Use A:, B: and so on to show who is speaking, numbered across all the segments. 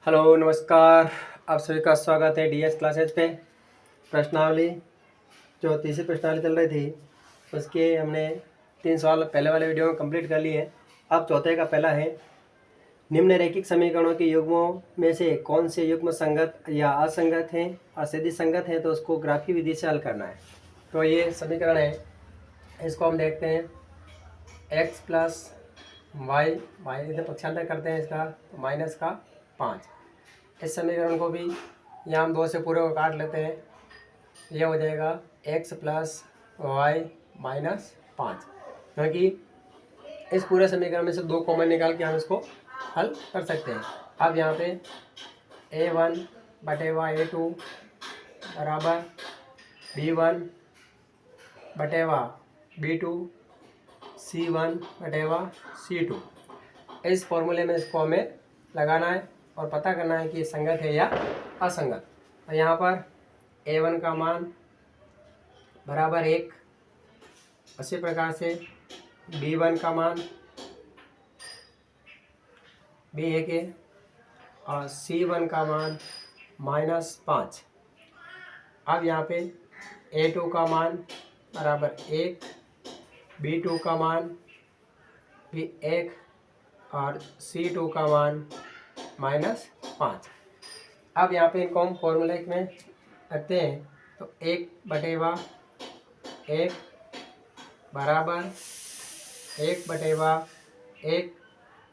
A: Hello नमस्कार। आप सभी का स्वागत है डीएस क्लासेज पे। प्रश्नावली जो तीसरी प्रश्नावली चल रही थी उसके हमने 3 सवाल पहले वाले वीडियो में कंप्लीट कर लिए हैं। अब चौथे का पहला है, निम्नरेखिक समीकरणों के युग्मों में से कौन से युग्म संगत या असंगत हैं और यदि संगत हैं तो उसको ग्राफी विधि से हल करना है। तो ये समीकरण है, इसको हम देखते हैं। एक्स प्लस वाई इधर पक्षांतर करते हैं इसका तो माइनस का 5। इस समीकरण को भी यहाँ हम 2 से पूरे को काट लेते हैं, ये हो जाएगा x प्लस वाई माइनस 5, क्योंकि इस पूरे समीकरण में से 2 कॉमन निकाल के हम इसको हल कर सकते हैं। अब यहाँ पे a1 बटेवा a2 बराबर b1 बटेवा b2 c1 बटेवा c2। इस फॉर्मूले में इसको हमें लगाना है और पता करना है कि संगत है या असंगत। तो यहाँ पर a1 का मान बराबर 1, उसी प्रकार से b1 का मान भी 1 है और c1 का मान -5। अब यहाँ पे a2 का मान बराबर 1, b2 का मान भी 1 और c2 का मान -5। अब यहाँ पे इनको हम फॉर्मूले में रखते हैं तो 1/1 बराबर 1/1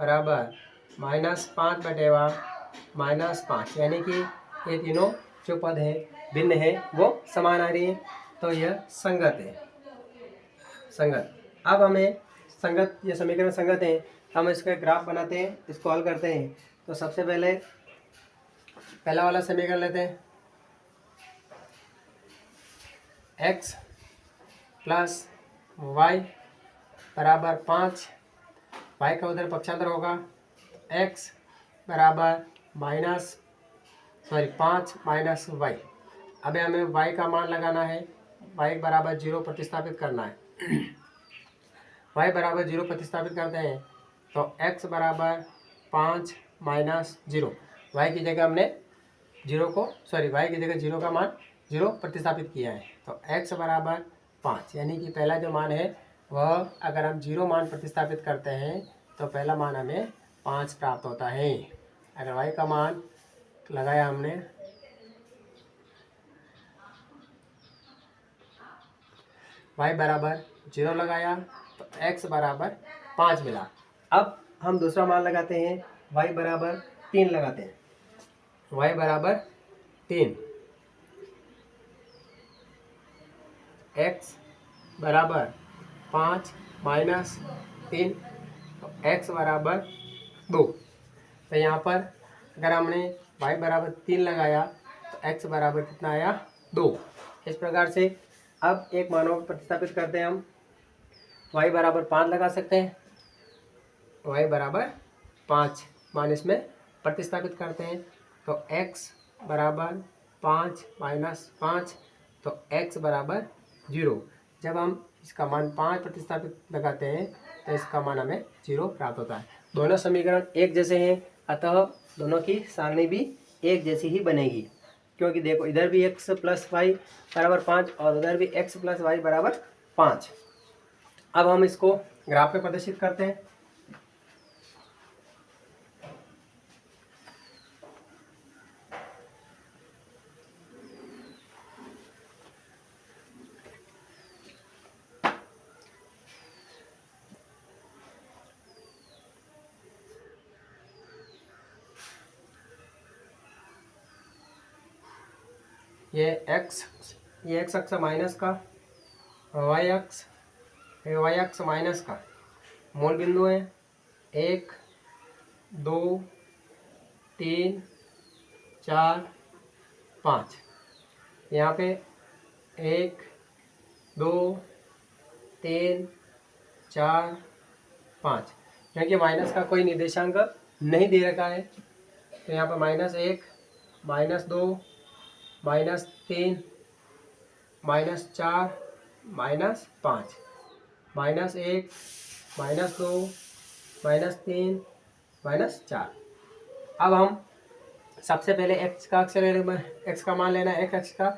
A: बराबर -5/-5, यानी कि ये तीनों जो पद हैं भिन्न है वो समान आ रही है, तो यह संगत है। संगत। अब हमें संगत, ये समीकरण संगत है, हम इसका ग्राफ बनाते हैं, इसको हल करते हैं। तो सबसे पहले पहला वाला समीकरण लेते हैं, x प्लस वाई बराबर 5, y का उधर पक्षांतर होगा, x बराबर 5 माइनस वाई। अब हमें y का मान लगाना है, y बराबर 0 प्रतिस्थापित करना है। y बराबर 0 प्रतिस्थापित करते हैं तो x बराबर 5 माइनस 0, y की जगह हमने y की जगह 0 का मान 0 प्रतिस्थापित किया है, तो x बराबर 5, यानी कि पहला जो मान है वह अगर हम 0 मान प्रतिस्थापित करते हैं तो पहला मान हमें 5 प्राप्त होता है। अगर y का मान लगाया हमने y बराबर 0 लगाया तो x बराबर 5 मिला। अब हम दूसरा मान लगाते हैं, y बराबर 3 लगाते हैं, y बराबर 3, x बराबर 5 माइनस 3, तो x बराबर 2। तो यहाँ पर अगर हमने y बराबर 3 लगाया तो x बराबर कितना आया, 2। इस प्रकार से अब एक मानों को प्रतिस्थापित करते हैं हम, y बराबर 5 लगा सकते हैं, y बराबर 5 मान इसमें प्रतिस्थापित करते हैं तो x बराबर 5 माइनस 5, तो x बराबर 0। जब हम इसका मान 5 प्रतिस्थापित लगाते हैं तो इसका मान हमें 0 प्राप्त होता है। दोनों समीकरण एक जैसे हैं, अतः दोनों की सारणी भी एक जैसी ही बनेगी, क्योंकि देखो इधर भी x प्लस वाई बराबर 5 और उधर भी x प्लस वाई बराबर 5। अब हम इसको ग्राफ में प्रदर्शित करते हैं। ये x अक्ष माइनस का, y अक्ष माइनस का, मूल बिंदु है 1 2 3 4 5। यहाँ पे 1 2 3 4 5, क्योंकि माइनस का कोई निर्देशांक नहीं दे रखा है, तो यहाँ पर -1 -2 -3 -4 -5 -1 -2 -3 -4। अब हम सबसे पहले x का मान लेना है, x का,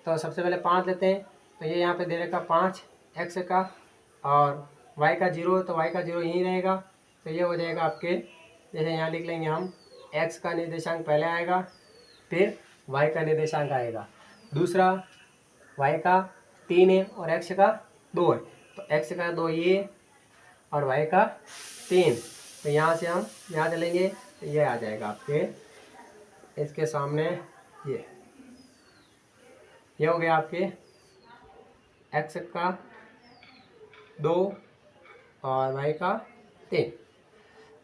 A: तो सबसे पहले 5 लेते हैं। तो ये यहाँ पे दे रखा 5 x का, और y का 0, तो y का 0 यहीं रहेगा। तो ये हो जाएगा आपके, जैसे यहाँ लिख लेंगे हम, x का निर्देशांक पहले आएगा, फिर y का निर्देशांक आएगा। दूसरा y का 3 है और x का 2 है, तो x का 2 ये और y का 3, तो यहाँ से हम यहाँ चलेंगे तो ये आ जाएगा आपके, इसके सामने ये हो गया आपके x का 2 और y का 3।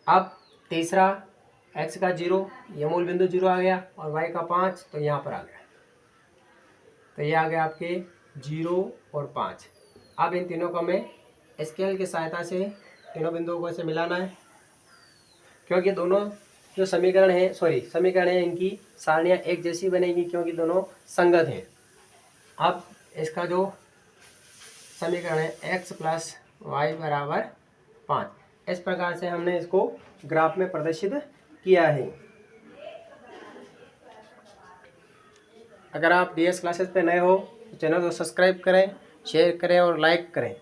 A: अब तीसरा x का 0, ये मूल बिंदु 0 आ गया, और y का 5, तो यहाँ पर आ गया। तो ये आ गया आपके 0 और 5। अब इन तीनों को हमें स्केल की सहायता से तीनों बिंदुओं को ऐसे मिलाना है, क्योंकि दोनों जो समीकरण है इनकी सारणियाँ एक जैसी बनेगी, क्योंकि दोनों संगत हैं। अब इसका जो समीकरण है x + y = 5, इस प्रकार से हमने इसको ग्राफ में प्रदर्शित किया है। अगर आप DS क्लासेस पे नए हो तो चैनल को सब्सक्राइब करें, शेयर करें और लाइक करें।